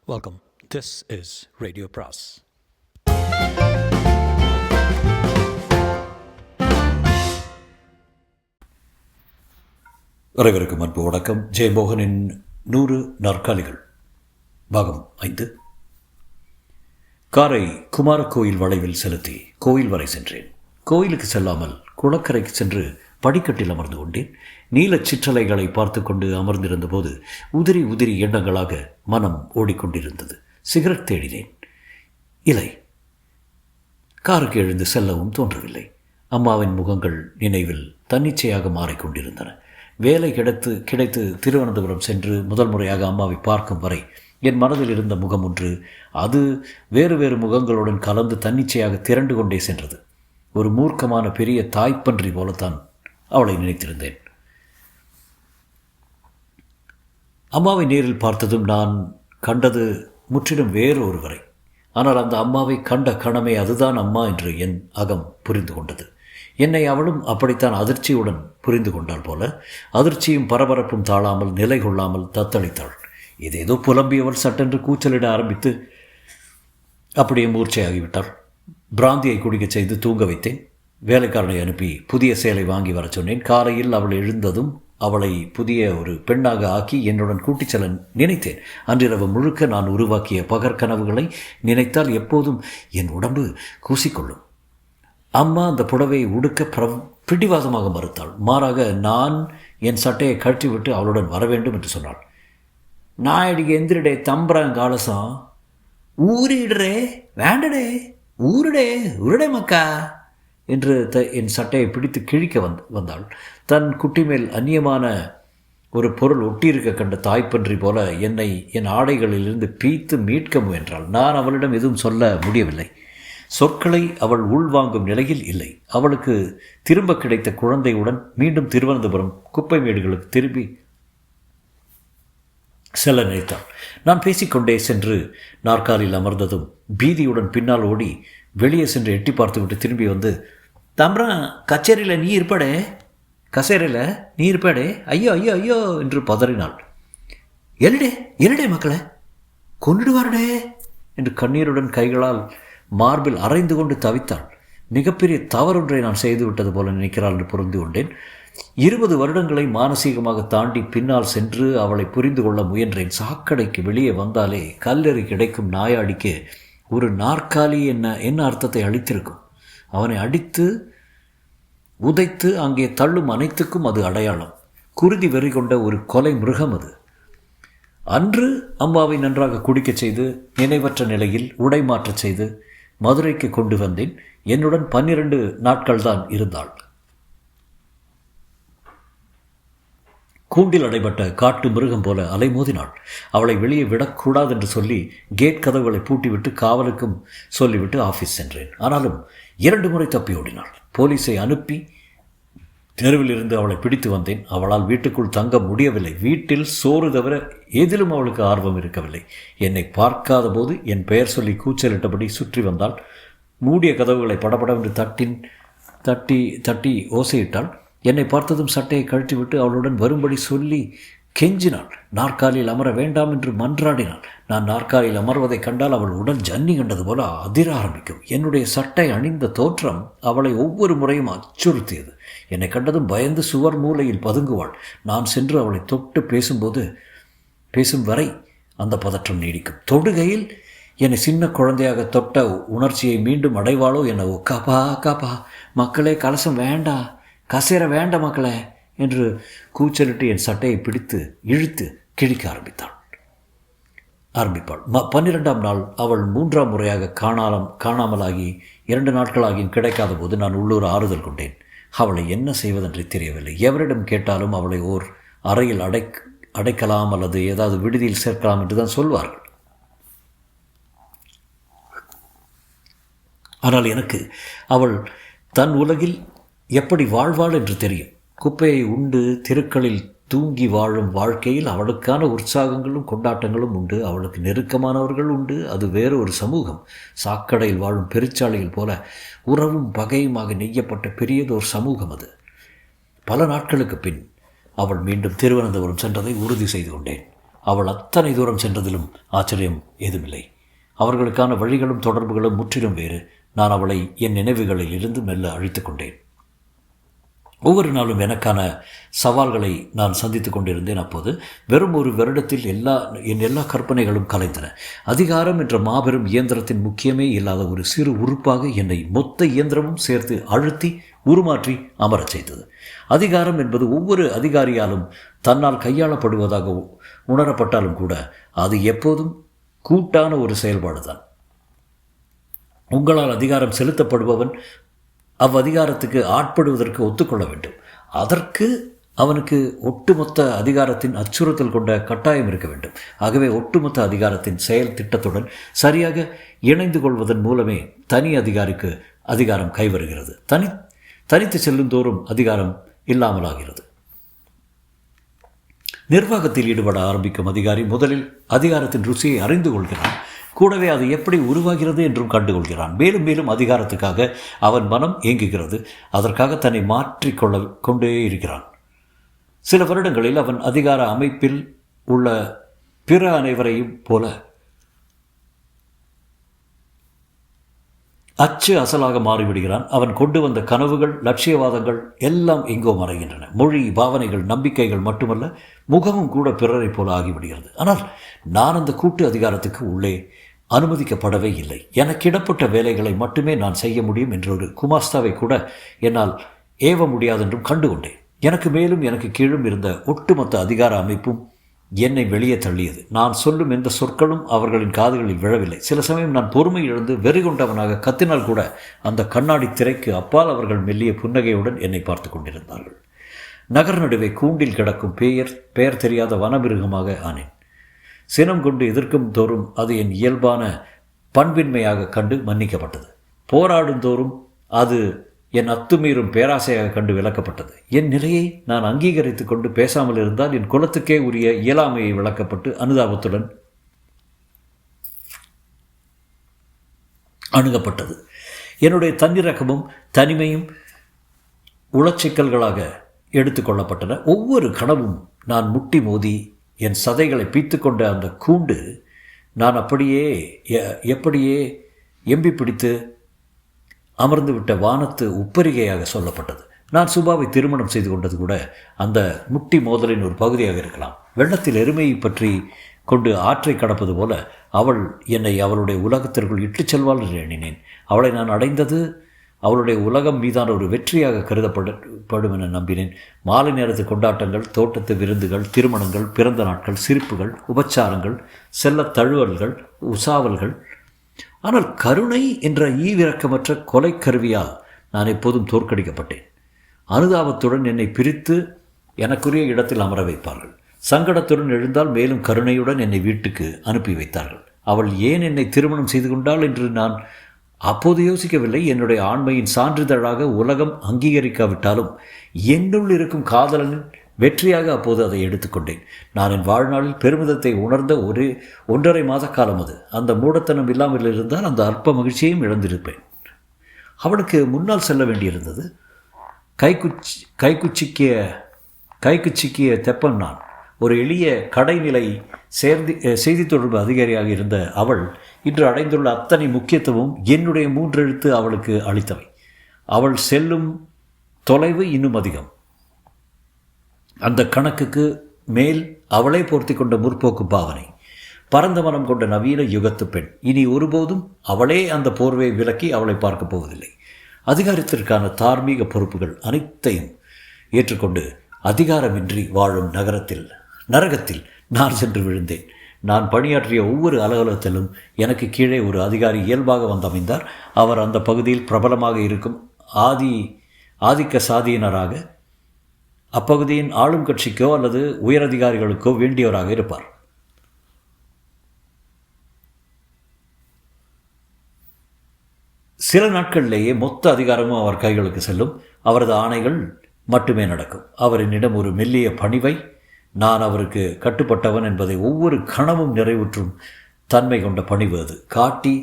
Welcome. This is Radio Pras. அனைவருக்கும் அன்பு வணக்கம். ஜெயமோகனின் 100 நாற்காலிகள் பாகம் 5. காரை குமாரக்கோயில் வளைவில் செலுத்தி கோயில் வரை சென்றேன். கோயிலுக்கு செல்லாமல் குளக்கரைக்கு சென்று படிக்கட்டில் அமர்ந்து கொண்டேன். நீலச் சிற்றலைகளை பார்த்து கொண்டு அமர்ந்திருந்த போது உதிரி உதிரி எண்ணங்களாக மனம் ஓடிக்கொண்டிருந்தது. சிகரெட் தேடினேன். இல்லை. காருக்கு எழுந்து செல்லவும் தோன்றவில்லை. அம்மாவின் முகங்கள் நினைவில் தன்னிச்சையாக மாறிக்கொண்டிருந்தன. வேலை கிடைத்து திருவனந்தபுரம் சென்று முதல் முறையாக அம்மாவை பார்க்கும் வரை என் மனதில் இருந்த முகம் ஒன்று, அது வேறு வேறு முகங்களுடன் கலந்து தன்னிச்சையாக திரண்டு கொண்டே சென்றது. ஒரு மூர்க்கமான பெரிய தாய்ப்பன்றி போலத்தான் அவளை நினைத்திருந்தேன். அம்மாவை நேரில் பார்த்ததும் நான் கண்டது முற்றிலும் வேறு ஒருவரை. ஆனால் அந்த அம்மாவை கண்ட கணமே அதுதான் அம்மா என்று என் அகம் புரிந்து கொண்டது. என்னை அவளும் அப்படித்தான் அதிர்ச்சியுடன் புரிந்து கொண்டாள் போல. அதிர்ச்சியும் பரபரப்பும் தாழாமல் நிலை கொள்ளாமல் தத்தளித்தாள். ஏதேதோ புலம்பியவள் சட்டென்று கூச்சலிட ஆரம்பித்து அப்படியே மூர்ச்சையாகிவிட்டாள். பிராந்தியை குடிக்கச் செய்து தூங்க வைத்தேன். வேலைக்காரனை அனுப்பி புதிய சேலை வாங்கி வர சொன்னேன். காலையில் அவள் எழுந்ததும் அவளை புதிய ஒரு பெண்ணாக ஆக்கி என்னுடன் கூட்டிச் செல்ல நினைத்தேன். அன்றிரவு முழுக்க நான் உருவாக்கிய பகற்கனவுகளை நினைத்தால் எப்போதும் என் உடம்பு கூசிக்கொள்ளும். அம்மா அந்த புடவையை உடுக்க பிடிவாதமாக மறுத்தாள். மாறாக நான் என் சட்டையை கழட்டிவிட்டு அவளுடன் வர வேண்டும் என்று சொன்னாள். நாயடிக்கு எந்திரிடே தம்புறாங்காலசம் ஊறிடுறே வேண்டடே ஊருடே உருடே மக்கா என்று என் சட்டையை பிடித்து கிழிக்க வந்தாள். தன் குட்டி மேல் அந்நியமான ஒரு பொருள் ஒட்டியிருக்க கண்ட தாய்ப்பன்றி போல என்னை என் ஆடைகளிலிருந்து பீத்து மீட்க முயன்றாள். நான் அவளிடம் எதுவும் சொல்ல முடியவில்லை. சொற்களை அவள் உள்வாங்கும் நிலையில் இல்லை. அவளுக்கு திரும்ப கிடைத்த குழந்தையுடன் மீண்டும் திருவனந்தபுரம் குப்பை மேடுகளுக்கு திரும்பி செல்ல நினைத்தாள். நான் பேசிக்கொண்டே சென்று நாற்காலில் அமர்ந்ததும் பீதியுடன் பின்னால் ஓடி வெளியே சென்று எட்டி பார்த்துவிட்டு திரும்பி வந்து, தம்பரா கச்சேரியில் நீ இருப்படே, கசேரியில் நீ இருப்படே, ஐயோ ஐயோ ஐயோ என்று பதறினாள். எழுடே மக்களை கொண்டுடுவாருடே என்று கண்ணீருடன் கைகளால் மார்பில் அரைந்து கொண்டு தவித்தாள். மிகப்பெரிய தவறொன்றை நான் செய்துவிட்டது போல நினைக்கிறாள் என்று புரிந்து கொண்டேன். 20 வருடங்களை மானசீகமாக தாண்டி பின்னால் சென்று அவளை புரிந்து கொள்ள முயன்றேன். சாக்கடைக்கு வெளியே வந்தாலே கல்லெறி கிடைக்கும் நாயாடிக்கு ஒரு நாற்காலி என்ன அர்த்தத்தை அளித்திருக்கும்? அவனை அடித்து உதைத்து அங்கே தள்ளும் அனைத்துக்கும் அது அடையாளம். குருதி வெறி கொண்ட ஒரு கொலை மிருகம் அது. அன்று அம்மாவை நன்றாக குடிக்கச் செய்து நினைவற்ற நிலையில் உடை மாற்றச் செய்து மதுரைக்கு கொண்டு வந்தேன். என்னுடன் 12 நாட்கள் தான் இருந்தாள். கூண்டில் அடைபட்ட காட்டு மிருகம் போல அலைமோதினாள். அவளை வெளியே விடக்கூடாது என்று சொல்லி கேட் கதவுகளை பூட்டிவிட்டு காவலுக்கும் சொல்லிவிட்டு ஆஃபீஸ் சென்றேன். ஆனாலும் 2 முறை தப்பி ஓடினாள். போலீஸை அனுப்பி தெருவில் இருந்து அவளை பிடித்து வந்தேன். அவளால் வீட்டுக்குள் தங்க முடியவில்லை. வீட்டில் சோறு தவிர எதிலும் அவளுக்கு ஆர்வம் இருக்கவில்லை. என்னை பார்க்காத போது என் பெயர் சொல்லி கூச்சலிட்டபடி சுற்றி வந்தாள். மூடிய கதவுகளை படபடவென்று தட்டி தட்டி ஓசையிட்டாள். என்னை பார்த்ததும் சட்டையை கழட்டிவிட்டு அவளுடன் வரும்படி சொல்லி கெஞ்சினாள். நாற்காலியில் அமர வேண்டாம் என்று மன்றாடினாள். நான் நாற்காலியில் அமர்வதை கண்டால் அவள் உடல் ஜன்னி கண்டது போல அதிர ஆரம்பிக்கும். என்னுடைய சட்டை அணிந்த தோற்றம் அவளை ஒவ்வொரு முறையும் அச்சுறுத்தியது. என்னை கண்டதும் பயந்து சுவர் மூலையில் பதுங்குவாள். நான் சென்று அவளை தொட்டு பேசும் வரை அந்த பதற்றம் நீடிக்கும். தொடுகையில் என்னை சின்ன குழந்தையாக தொட்ட உணர்ச்சியை மீண்டும் அடைவாளோ என்ன. காப்பா மக்களே, கலசம் வேண்டா, கசேர வேண்ட மக்களே என்று கூச்சலிட்டு என் சட்டையை பிடித்து இழுத்து கிழிக்க ஆரம்பிப்பாள். 12ஆம் நாள் அவள் 3ஆம் முறையாக காணாமலாகி 2 நாட்களாகியும் கிடைக்காத போது நான் உள்ளூர் ஆறுதல் கொண்டேன். அவளை என்ன செய்வதென்று தெரியவில்லை. எவரிடம் கேட்டாலும் அவளை ஓர் அறையில் அடைக்கலாம் அல்லது ஏதாவது விடுதியில் சேர்க்கலாம் என்று தான் சொல்வார்கள். ஆனால் எனக்கு அவள் தன் உலகில் எப்படி வாழ்வாள் என்று தெரியும். குப்பையை உண்டு தெருக்களில் தூங்கி வாழும் வாழ்க்கையில் அவளுக்கான உற்சாகங்களும் கொண்டாட்டங்களும் உண்டு. அவளுக்கு நெருக்கமானவர்கள் உண்டு. அது வேறு ஒரு சமூகம். சாக்கடையில் வாழும் பெருச்சாலையில் போல உறவும் பகையுமாக நெய்யப்பட்ட பெரியதொரு சமூகம் அது. பல நாட்களுக்கு பின் அவள் மீண்டும் திருவனந்தபுரம் சென்றதை உறுதி செய்து கொண்டேன். அவள் அத்தனை தூரம் சென்றதிலும் ஆச்சரியம் ஏதுமில்லை. அவர்களுக்கான வழிகளும் தொடர்புகளும் முற்றிலும் வேறு. நான் அவளை என் நினைவுகளில் இருந்து மெல்ல அழித்து கொண்டேன். ஒவ்வொரு நாளும் எனக்கான சவால்களை நான் சந்தித்து கொண்டிருந்தேன். அப்போது வெறும் ஒரு வருடத்தில் என் எல்லா கற்பனைகளும் கலைந்தன. அதிகாரம் என்ற மாபெரும் இயந்திரத்தின் முக்கியமே இல்லாத ஒரு சிறு உறுப்பாக என்னை மொத்த இயந்திரமும் சேர்த்து அழுத்தி உருமாற்றி அமரச் செய்தது. அதிகாரம் என்பது ஒவ்வொரு அதிகாரியாலும் தன்னால் கையாளப்படுவதாக உணரப்பட்டாலும் கூட அது எப்போதும் கூட்டான ஒரு செயல்பாடு தான். உங்களால் அதிகாரம் செலுத்தப்படுபவன் அவ்வதிகாரத்துக்கு ஆட்படுவதற்கு ஒத்துக்கொள்ள வேண்டும். அதற்கு அவனுக்கு ஒட்டுமொத்த அதிகாரத்தின் அச்சுறுத்தல் கொண்ட கட்டாயம் இருக்க வேண்டும். ஆகவே ஒட்டுமொத்த அதிகாரத்தின் செயல் திட்டத்துடன் சரியாக இணைந்து கொள்வதன் மூலமே தனி அதிகாரிக்கு அதிகாரம் கைவருகிறது. தனித்து செல்லும் தோறும் அதிகாரம் இல்லாமலாகிறது. நிர்வாகத்தில் ஈடுபட ஆரம்பிக்கும் அதிகாரி முதலில் அதிகாரத்தின் ருசியை அறிந்து கொள்கிறான். கூடவே அது எப்படி உருவாகிறது என்றும் கண்டுகொள்கிறான். மேலும் மேலும் அதிகாரத்துக்காக அவன் மனம் ஏங்குகிறது. அதற்காக தன்னை மாற்றிக்கொள்ள கொண்டே இருக்கிறான். சில வருடங்களில் அவன் அதிகார அமைப்பில் உள்ள பிற அனைவரையும் போல அச்சு அசலாக மாறிவிடுகிறான். அவன் கொண்டு வந்த கனவுகள், லட்சியவாதங்கள் எல்லாம் எங்கோ மறைகின்றன. மொழி, பாவனைகள், நம்பிக்கைகள் மட்டுமல்ல, முகமும் கூட பிறரை போல ஆகிவிடுகிறது. ஆனால் நான் அந்த கூட்டு அதிகாரத்துக்கு உள்ளே அனுமதிக்கப்படவே இல்லை. எனக்கிடப்பட்ட வேலைகளை மட்டுமே நான் செய்ய முடியும் என்ற ஒரு குமாஸ்தாவை கூட என்னால் ஏவ முடியாதென்றும் கண்டுகொண்டேன். எனக்கு மேலும் எனக்கு கீழும் இருந்த ஒட்டுமொத்த அதிகார அமைப்பும் என்னை வெளியே தள்ளியது. நான் சொல்லும் எந்த சொற்களும் அவர்களின் காதுகளில் விழவில்லை. சில சமயம் நான் பொறுமை இழந்து வெறி கொண்டவனாக கத்தினால் கூட அந்த கண்ணாடி திரைக்கு அப்பால் அவர்கள் மெல்லிய புன்னகையுடன் என்னை பார்த்து கொண்டிருந்தார்கள். நகர் நடுவே கூண்டில் கிடக்கும் பெயர் தெரியாத வனமிருகமாக ஆனேன். சினம் கொண்டு எதிர்க்கும் தோறும் அது என் இயல்பான பண்பின்மையாக கண்டு மன்னிக்கப்பட்டது. போராடும் தோறும் அது என் அத்துமீறும் பேராசையாக கண்டு விளக்கப்பட்டது. என் நிலையை நான் அங்கீகரித்து கொண்டு பேசாமல் இருந்தால் என் குலத்துக்கே உரிய இயலாமையை விளக்கப்பட்டு அனுதாபத்துடன் அணுகப்பட்டது. என்னுடைய தன்னிறக்கமும் தனிமையும் உளச்சிக்கல்களாக எடுத்துக்கொள்ளப்பட்டன. ஒவ்வொரு கனவும் நான் முட்டி மோதி என் சதைகளை பீத்து கொண்ட அந்த கூண்டு நான் எப்படியே எம்பி பிடித்து அமர்ந்துவிட்ட வானத்து உப்பரிகையாக சொல்லப்பட்டது. நான் சுபாவை திருமணம் செய்து கொண்டது கூட அந்த முட்டி மோதலின் ஒரு பகுதியாக இருக்கலாம். வெள்ளத்தில் எருமையை பற்றி கொண்டு ஆற்றை கடப்பது போல அவள் என்னை அவளுடைய உலகத்திற்குள் இட்டுச் செல்வாள் என்று எண்ணினேன். அவளை நான் அடைந்தது அவளுடைய உலகம் மீதான ஒரு வெற்றியாக கருதப்படும் என நம்பினேன். மாலை நேரத்து கொண்டாட்டங்கள், தோட்டத்து விருந்துகள், திருமணங்கள், பிறந்த நாட்கள், சிரிப்புகள், உபச்சாரங்கள், செல்ல தழுவல்கள், உசாவல்கள். ஆனால் கருணை என்ற ஈவிரக்கமற்ற கொலை கருவியால் நான் எப்போதும் தோற்கடிக்கப்பட்டேன். அனுதாபத்துடன் என்னை பிரித்து எனக்குரிய இடத்தில் அமர வைப்பார்கள். சங்கடத்துடன் எழுந்தால் மேலும் கருணையுடன் என்னை வீட்டுக்கு அனுப்பி வைத்தார்கள். அவள் ஏன் என்னை திருமணம் செய்து கொண்டாள் என்று நான் அப்போது யோசிக்கவில்லை. என்னுடைய ஆண்மையின் சான்றிதழாக உலகம் அங்கீகரிக்காவிட்டாலும் என்னுள் இருக்கும் காதலனின் வெற்றியாக அப்போது அதை எடுத்துக்கொண்டேன். நான் என் வாழ்நாளில் பெருமிதத்தை உணர்ந்த 1.5 மாத காலம் அது. அந்த மூடத்தனம் இல்லாமல் இருந்தால் அந்த அற்ப மகிழ்ச்சியையும் இழந்திருப்பேன். அவளுக்கு முன்னால் செல்ல வேண்டியிருந்தது. கைக்கு சிக்கிய தெப்பன் நான். ஒரு எளிய கடைநிலை செய்தி தொடர்பு அதிகாரியாக இருந்த அவள் இன்று அடைந்துள்ள அத்தனை முக்கியத்துவம் என்னுடைய 3 எழுத்து அவளுக்கு அளித்தவை. அவள் செல்லும் தொலைவு இன்னும் அதிகம். அந்த கணக்குக்கு மேல் அவளை போர்த்தி கொண்ட முற்போக்கு பாவனை, பரந்த மனம் கொண்ட நவீன யுகத்து பெண். இனி ஒருபோதும் அவளே அந்த போர்வையை விலக்கி அவளை பார்க்கப் போவதில்லை. அதிகாரத்திற்கான தார்மீக பொறுப்புகள் அனைத்தையும் ஏற்றுக்கொண்டு அதிகாரமின்றி வாழும் நரகத்தில் நான் சென்று விழுந்தேன். நான் பணியாற்றிய ஒவ்வொரு அலுவலகத்திலும் எனக்கு கீழே ஒரு அதிகாரி இயல்பாக வந்தமைந்தார். அவர் அந்த பகுதியில் பிரபலமாக இருக்கும் ஆதிக்க சாதியினராக, அப்பகுதியின் ஆளும் கட்சிக்கோ அல்லது உயரதிகாரிகளுக்கோ வேண்டியவராக இருப்பார். சில நாட்களிலேயே மொத்த அதிகாரமும் அவர் கைகளுக்கு செல்லும். அவரது ஆணைகள் மட்டுமே நடக்கும். அவர் என்னிடம் ஒரு மெல்லிய பணிவை, நான் அவருக்கு கட்டுப்பட்டவன் என்பதை ஒவ்வொரு கணமும் நிறைவுற்றும் தன்மை கொண்ட பணிவு அது காட்டி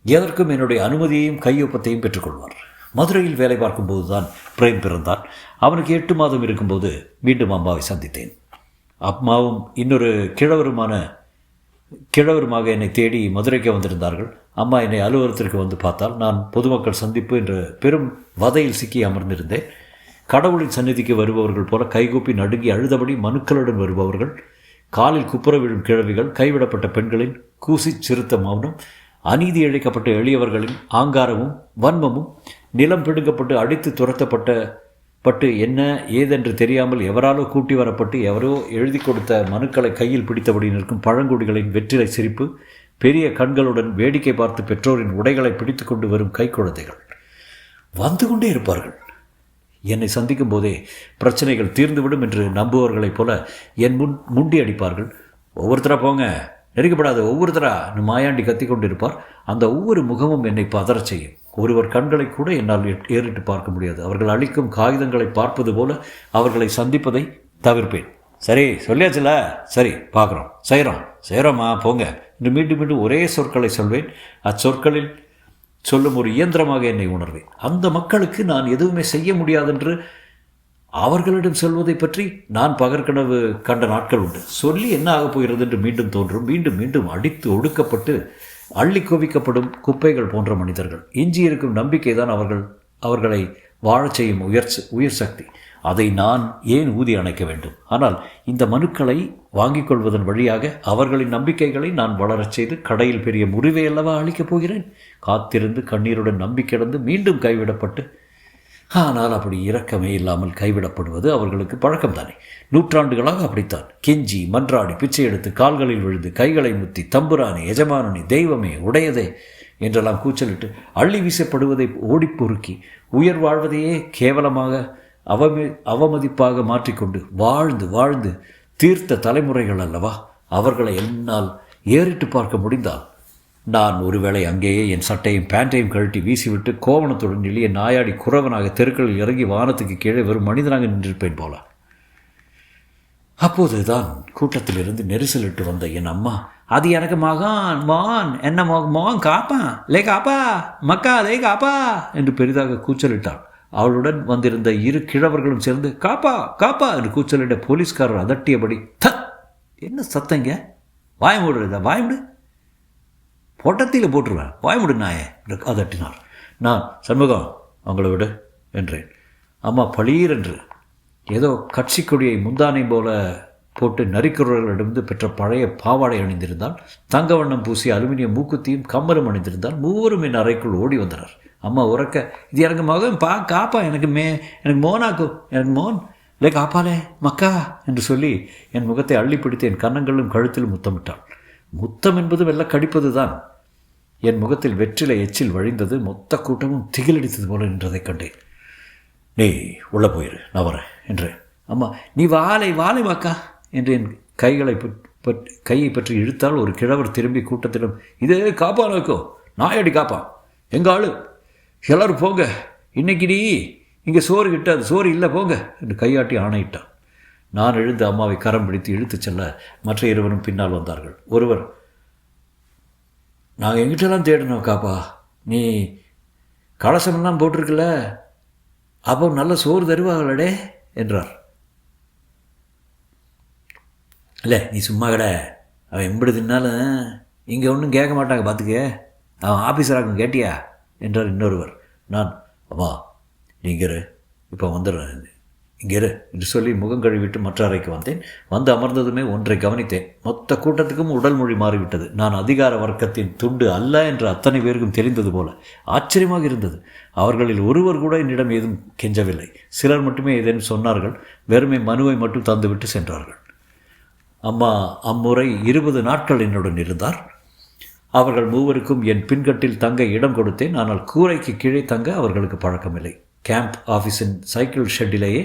எதற்கும் என்னுடைய அனுமதியையும் கையொப்பத்தையும் பெற்றுக்கொள்வார். மதுரையில் வேலை பார்க்கும்போது தான் பிரேம் பிறந்தான். அவனுக்கு 8 மாதம் இருக்கும்போது மீண்டும் அம்மாவை சந்தித்தேன். அம்மாவும் இன்னொரு கிழவருமாக என்னை தேடி மதுரைக்கு வந்திருந்தார்கள். அம்மா என்னை அலுவலகத்திற்கு வந்து பார்த்தால் நான் பொதுமக்கள் சந்திப்பு என்ற பெரும் வதையில் சிக்கி அமர்ந்திருந்தேன். கடவுளின் சந்நிதிக்கு வருபவர்கள் போல கைகூப்பி நடுங்கி அழுதபடி மனுக்களுடன் வருபவர்கள், காலில் குப்புற விழும் கிழவிகள், கைவிடப்பட்ட பெண்களின் கூசி சிறுத்த மௌனம், அநீதி இழைக்கப்பட்ட எளியவர்களின் ஆங்காரமும் வன்மமும், நிலம் பிடுங்கப்பட்டு அடித்து துரத்தப்பட்டு என்ன ஏதென்று தெரியாமல் எவராலோ கூட்டி வரப்பட்டு எவரோ எழுதி கொடுத்த மனுக்களை கையில் பிடித்தபடி நிற்கும் பழங்குடிகளின் வெற்றிலை சிரிப்பு, பெரிய கண்களுடன் வேடிக்கை பார்த்து பெற்றோரின் உடைகளை பிடித்து கொண்டு வரும் கைக்குழந்தைகள் வந்து கொண்டே இருப்பார்கள். என்னை சந்திக்கும் போதே பிரச்சனைகள் தீர்ந்துவிடும் என்று நம்புவர்களைப் போல என் முண்டி அடிப்பார்கள். ஒவ்வொருத்தரா போங்க, நெருக்கப்படாத ஒவ்வொருத்தரா மாயாண்டி கத்தி கொண்டிருப்பார். அந்த ஒவ்வொரு முகமும் என்னை பதறச் செய்யும். ஒருவர் கண்களை கூட என்னால் ஏறிட்டு பார்க்க முடியாது. அவர்கள் அளிக்கும் காகிதங்களை பார்ப்பது போல அவர்களை சந்திப்பதை தவிர்ப்பேன். சரி சொல்லியாச்சுல, சரி பார்க்குறோம், செய்கிறோம்மா போங்க என்று மீண்டும் மீண்டும் ஒரே சொற்களை சொல்வேன். அச்சொற்களில் சொல்லும் ஒரு இயந்திரமாக என்னை உணர்வேன். அந்த மக்களுக்கு நான் எதுவுமே செய்ய முடியாதென்று அவர்களிடம் சொல்வதை பற்றி நான் பகற்கனவு கண்ட நாட்கள் உண்டு. சொல்லி என்ன ஆகப் போகிறது என்று மீண்டும் தோன்றும். மீண்டும் மீண்டும் அடித்து ஒடுக்கப்பட்டு அள்ளி குவிக்கப்படும் குப்பைகள் போன்ற மனிதர்கள். எஞ்சியிருக்கும் நம்பிக்கை தான் அவர்களை வாழச் செய்யும் உயர் சக்தி. அதை நான் ஏன் ஊதி அணைக்க வேண்டும்? ஆனால் இந்த மனுக்களை வாங்கிக் கொள்வதன் வழியாக அவர்களின் நம்பிக்கைகளை நான் வளரச் செய்து கடையில் பெரிய முறிவை அல்லவா அளிக்கப் போகிறேன். காத்திருந்து கண்ணீருடன் நம்பிக்கையிழந்து மீண்டும் கைவிடப்பட்டு, ஆனால் அப்படி இரக்கமே இல்லாமல் கைவிடப்படுவது அவர்களுக்கு பழக்கம்தானே. நூற்றாண்டுகளாக அப்படித்தான். கெஞ்சி மன்றாடி பிச்சை எடுத்து கால்களில் விழுந்து கைகளை முத்தி தம்புரானே, எஜமானனே, தெய்வமே, உடையதே என்றெல்லாம் கூச்சலிட்டு அள்ளி வீசப்படுவதை ஓடி பொறுக்கி உயர் வாழ்வதையே கேவலமாக அவமதிப்பாக மாற்றிக்கொண்டு வாழ்ந்து வாழ்ந்து தீர்த்த தலைமுறைகள் அல்லவா. அவர்களை என்னால் ஏறிட்டு பார்க்க முடிந்தால் நான் ஒருவேளை அங்கேயே என் சட்டையும் பேண்டையும் கழட்டி வீசிவிட்டு கோவணத்துடன் எளிய நாயாடி குறவனாக தெருக்களில் இறங்கி வானத்துக்கு கீழே வெறும் மனிதனாக நின்றிருப்பேன் போல. அப்போதுதான் கூட்டத்திலிருந்து நெரிசலிட்டு வந்த என் அம்மா, அது எனக்கு மகான் மோன் என்ன மோன் காப்பா லே காப்பா மக்கா லே காப்பா என்று பெரிதாக கூச்சலிட்டாள். அவளுடன் வந்திருந்த இரு கிழவர்களும் சேர்ந்து காப்பா காப்பா என்று கூச்சலிட போலீஸ்காரர் அதட்டியபடி, என்ன சத்தங்க, வாயமுடுறதா, வாயமுடு, பொட்டத்தியில் போட்டுருவேன், வாயமுடு நாயே அதட்டினார். நான் சண்முகம் அவங்கள விடு என்றேன். அம்மா பளீர் என்று ஏதோ கட்சி கொடியை முந்தானை போல போட்டு நரிக்குறவர்களிடமிருந்து பெற்ற பழைய பாவாடை அணிந்திருந்தால், தங்க வண்ணம் பூசி அலுமினியம் மூக்குத்தியும் கம்மலும் அணிந்திருந்தால் மூவரும் என் அறைக்குள் ஓடி வந்தனர். அம்மா உறக்க, இது எனக்கு மகன் காப்பா, எனக்கு மோனாக்கும், எனக்கு மோன் இல்லை காப்பாலே மக்கா என்று சொல்லி என் முகத்தை அள்ளி பிடித்து என் கன்னங்களிலும் கழுத்திலும் முத்தமிட்டாள். முத்தம் என்பது வெள்ள கடிப்பது தான். என் முகத்தில் வெற்றிலை எச்சில் வழிந்தது. மொத்த கூட்டமும் திகிலடித்தது போல நின்றதை கண்டேன். நீ உள்ளே போயிரு, நான் வரேன் என்றேன். அம்மா, நீ வாழை மக்கா என்று என் கையை பற்றி இழுத்தால் ஒரு கிழவர் திரும்பி கூட்டத்திலும், இது காப்பா நோக்கோ, நாயடி காப்பா, எங்கள் ஆளு, எல்லோரும் போங்க, இன்னைக்கு நீ இங்கே சோறு கிட்டாது, சோறு இல்லை போங்க என்று கையாட்டி ஆணையிட்டான். நான் எழுந்து அம்மாவை கரம் பிடித்து இழுத்துச் செல்ல மற்ற இருவரும் பின்னால் வந்தார்கள். ஒருவர், நாங்கள் எங்கிட்டலாம் தேடணும் காப்பா, நீ கலசமெல்லாம் போட்டிருக்கல, அப்போ நல்ல சோறு தருவாங்களே என்றார். இல்லை நீ சும்மா கடை, அவன் எப்படி தின்னாலும் இங்கே ஒன்றும் கேட்க மாட்டாங்க பார்த்துக்க, அவன் ஆஃபீஸராக கேட்டியா என்றார் இன்னொருவர். நான், அம்மா நீங்கள் இப்போ வந்துடுறேன், இங்கே என்று சொல்லி முகம் கழுவிட்டு மற்ற அறைக்கு வந்தேன். வந்து அமர்ந்ததுமே ஒன்றை கவனித்தேன். மொத்த கூட்டத்துக்கும் உடல் மொழி மாறிவிட்டது. நான் அதிகார வர்க்கத்தின் துண்டு அல்ல என்று அத்தனை பேருக்கும் தெரிந்தது போல ஆச்சரியமாக இருந்தது. அவர்களில் ஒருவர் கூட என்னிடம் ஏதும் கெஞ்சவில்லை. சிலர் மட்டுமே ஏதேனும் சொன்னார்கள். வெறுமை மனுவை மட்டும் தந்துவிட்டு சென்றார்கள். அம்மா அம்முறை 20 நாட்கள் என்னுடன் இருந்தார். அவர்கள் மூவருக்கும் என் பின்கட்டில் தங்க இடம் கொடுத்தேன். ஆனால் கூரைக்கு கீழே தங்க அவர்களுக்கு பழக்கமில்லை. கேம்ப் ஆஃபீஸின் சைக்கிள் ஷெட்டிலேயே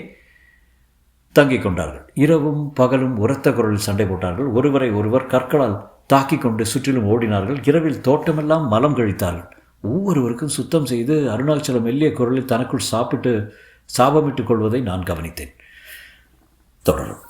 தங்கிக் கொண்டார்கள். இரவும் பகலும் உரத்த குரலில் சண்டை போட்டார்கள். ஒருவரை ஒருவர் கற்களால் தாக்கிக் கொண்டு சுற்றிலும் ஓடினார்கள். இரவில் தோட்டமெல்லாம் மலம் கழித்தார்கள். ஒவ்வொருவருக்கும் சுத்தம் செய்து அருணாச்சலம் மெல்லிய குரலில் தனக்குள் சாபமிட்டுக் கொள்வதை நான் கவனித்தேன். தொடரும்.